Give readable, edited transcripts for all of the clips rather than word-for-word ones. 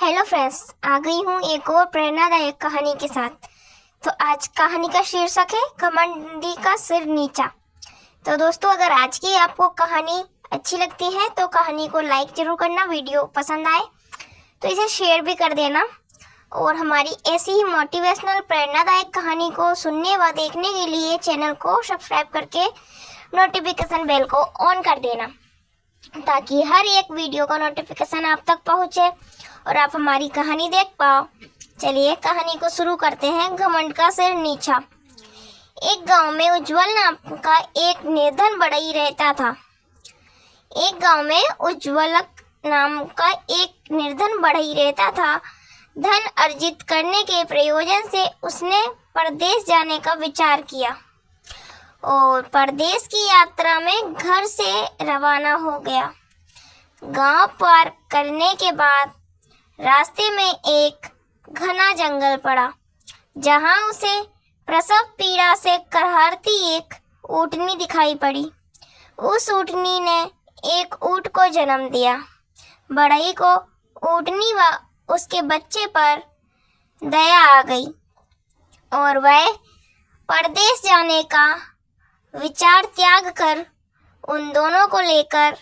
Hello friends, आ गई हूँ एक और प्रेरणादायक कहानी के साथ। तो आज कहानी का शीर्षक है घमंडी का सिर नीचा। तो दोस्तों, अगर आज की आपको कहानी अच्छी लगती है तो कहानी को लाइक जरूर करना, वीडियो पसंद आए तो इसे शेयर भी कर देना। और हमारी ऐसी ही मोटिवेशनल प्रेरणादायक कहानी को सुनने व देखने के लिए चैनल को सब्सक्राइब करके नोटिफिकेशन बेल को ऑन कर देना, ताकि हर एक वीडियो का नोटिफिकेशन आप तक पहुंचे और आप हमारी कहानी देख पाओ। चलिए कहानी को शुरू करते हैं। घमंड का सिर नीचा। एक गांव में उज्जवल नाम का एक निर्धन बढ़ई रहता था। एक गांव में उज्जवल नाम का एक निर्धन बढ़ई रहता था। धन अर्जित करने के प्रयोजन से उसने परदेश जाने का विचार किया और परदेश की यात्रा में घर से रवाना हो गया। गांव पार करने के बाद रास्ते में एक घना जंगल पड़ा, जहां उसे प्रसव पीड़ा से करहरती एक ऊँटनी दिखाई पड़ी। उस ऊँटनी ने एक ऊँट को जन्म दिया। बढ़ई को ऊँटनी व उसके बच्चे पर दया आ गई और वह परदेश जाने का विचार त्याग कर उन दोनों को लेकर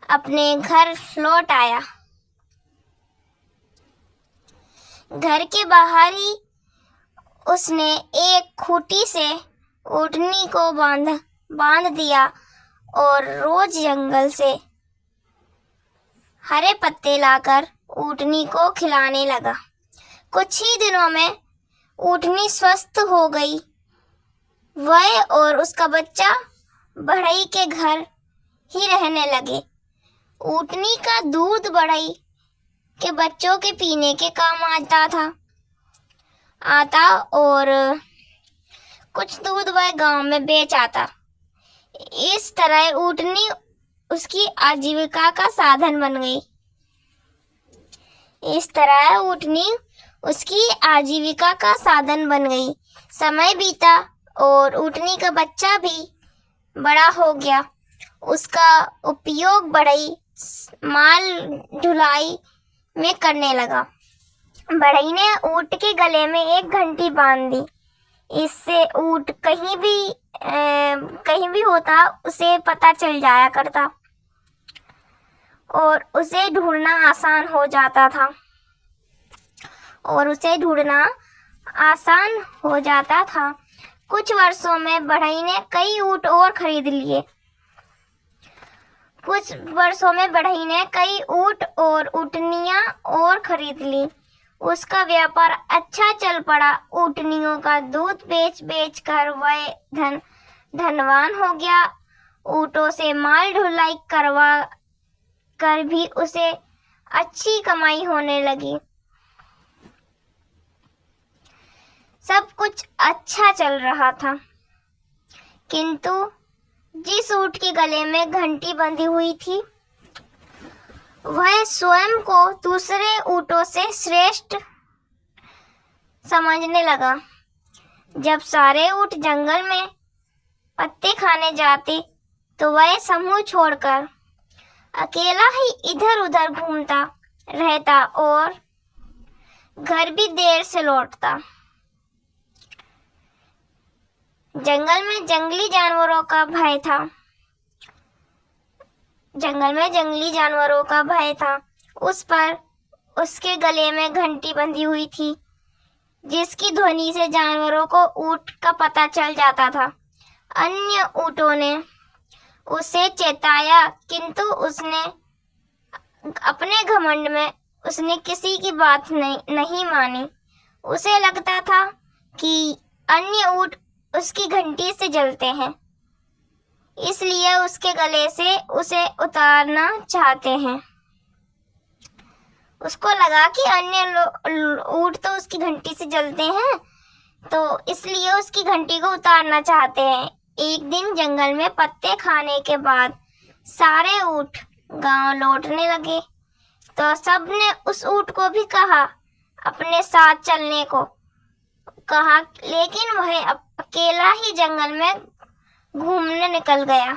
अपने घर लौट आया। घर के बाहर ही उसने एक खूंटी से ऊँटनी को बांध दिया और रोज जंगल से हरे पत्ते लाकर ऊँटनी को खिलाने लगा। कुछ ही दिनों में ऊँटनी स्वस्थ हो गई। वह और उसका बच्चा बढ़ई के घर ही रहने लगे। ऊँटनी का दूध बढ़ई के बच्चों के पीने के काम आता और कुछ दूध वह गांव में बेच आता। इस तरह ऊँटनी उसकी आजीविका का साधन बन गई। समय बीता और ऊँटनी का बच्चा भी बड़ा हो गया। उसका उपयोग बढ़ई माल ढुलाई में करने लगा। बढ़ई ने ऊँट के गले में एक घंटी बांध दी। इससे ऊँट कहीं भी होता उसे पता चल जाया करता और उसे ढूंढना आसान हो जाता था। कुछ वर्षों में बढ़ई ने कई ऊँट और खरीद लिए। ऊँटनियां और खरीद ली। उसका व्यापार अच्छा चल पड़ा। ऊँटनियों का दूध बेच कर वह धनवान हो गया। ऊँटों से माल ढुलाई करवा कर भी उसे अच्छी कमाई होने लगी। सब कुछ अच्छा चल रहा था, किंतु जिस ऊँट के गले में घंटी बंधी हुई थी वह स्वयं को दूसरे ऊँटों से श्रेष्ठ समझने लगा। जब सारे ऊँट जंगल में पत्ते खाने जाते तो वह समूह छोड़कर अकेला ही इधर उधर घूमता रहता और घर भी देर से लौटता। जंगल में जंगली जानवरों का भय था। उस पर उसके गले में घंटी बंधी हुई थी, जिसकी ध्वनि से जानवरों को ऊँट का पता चल जाता था। अन्य ऊँटों ने उसे चेताया, किंतु उसने अपने घमंड में किसी की बात नहीं मानी। उसे लगता था कि अन्य ऊँट उसकी घंटी से जलते हैं, इसलिए उसके गले से उसे उतारना चाहते हैं। उसको लगा कि अन्य ऊँट तो उसकी घंटी से जलते हैं, तो इसलिए उसकी घंटी को उतारना चाहते हैं। एक दिन जंगल में पत्ते खाने के बाद सारे ऊँट गांव लौटने लगे, तो सबने उस ऊँट को भी कहा अपने साथ चलने को कहा, लेकिन वह अकेला ही जंगल में घूमने निकल गया।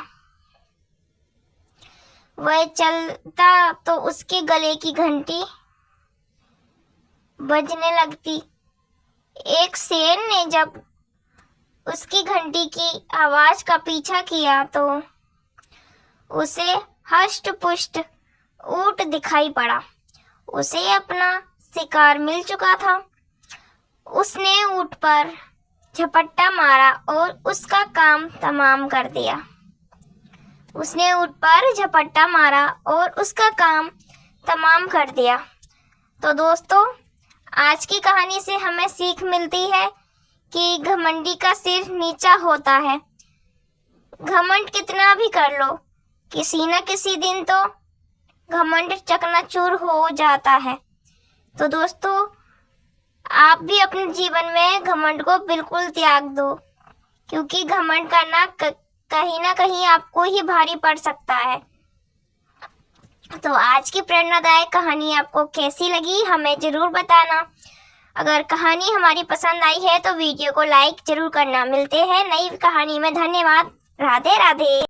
वह चलता तो उसके गले की घंटी बजने लगती। एक शेर ने जब उसकी घंटी की आवाज का पीछा किया तो उसे हष्ट पुष्ट ऊंट दिखाई पड़ा। उसे अपना शिकार मिल चुका था। उसने ऊंट पर झपट्टा मारा और उसका काम तमाम कर दिया। उसने ऊंट पर झपट्टा मारा और उसका काम तमाम कर दिया। तो दोस्तों, आज की कहानी से हमें सीख मिलती है कि घमंडी का सिर नीचा होता है। घमंड कितना भी कर लो, किसी न किसी दिन तो घमंड चकनाचूर हो जाता है। तो दोस्तों, आप भी अपने जीवन में घमंड को बिल्कुल त्याग दो, क्योंकि घमंड करना कहीं ना कहीं आपको ही भारी पड़ सकता है। तो आज की प्रेरणादायक कहानी आपको कैसी लगी हमें जरूर बताना। अगर कहानी हमारी पसंद आई है तो वीडियो को लाइक जरूर करना। मिलते हैं नई कहानी में। धन्यवाद। राधे राधे।